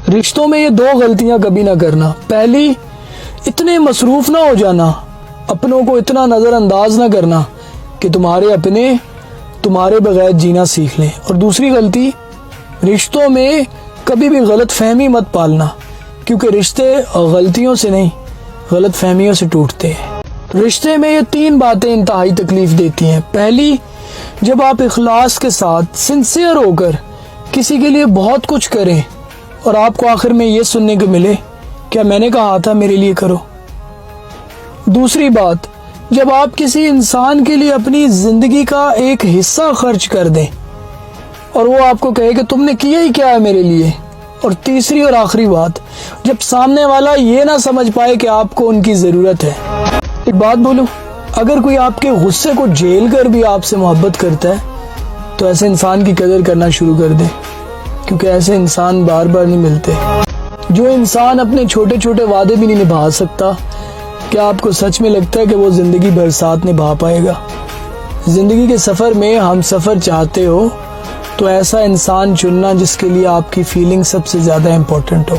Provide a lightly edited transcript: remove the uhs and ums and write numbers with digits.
रिश्तों में ये दो गलतियां कभी ना करना। पहली, इतने मसरूफ ना हो जाना, अपनों को इतना नज़रअंदाज ना करना कि तुम्हारे अपने तुम्हारे बगैर जीना सीख लें। और दूसरी गलती, रिश्तों में कभी भी गलत फहमी मत पालना, क्योंकि रिश्ते गलतियों से नहीं, गलत फहमियों से टूटते हैं। रिश्ते में ये 3 बातें इंतहाई तकलीफ देती हैं। पहली, जब आप इखलास के साथ सिंसियर होकर किसी के लिए बहुत कुछ करें और आपको आखिर में ये सुनने को मिले, क्या मैंने कहा था मेरे लिए करो। दूसरी बात, जब आप किसी इंसान के लिए अपनी जिंदगी का एक हिस्सा खर्च कर दें और वो आपको कहे कि तुमने किया ही क्या है मेरे लिए। और तीसरी और आखिरी बात, जब सामने वाला ये ना समझ पाए कि आपको उनकी जरूरत है। एक बात बोलूं, अगर कोई आपके गुस्से को झेल कर भी आपसे मोहब्बत करता है तो ऐसे इंसान की कदर करना शुरू कर दें, क्योंकि ऐसे इंसान बार बार नहीं मिलते। जो इंसान अपने छोटे छोटे वादे भी नहीं निभा सकता, क्या आपको सच में लगता है कि वो जिंदगी भर साथ निभा पाएगा? जिंदगी के सफर में हम सफर चाहते हो तो ऐसा इंसान चुनना जिसके लिए आपकी फीलिंग सबसे ज्यादा इम्पोर्टेंट हो।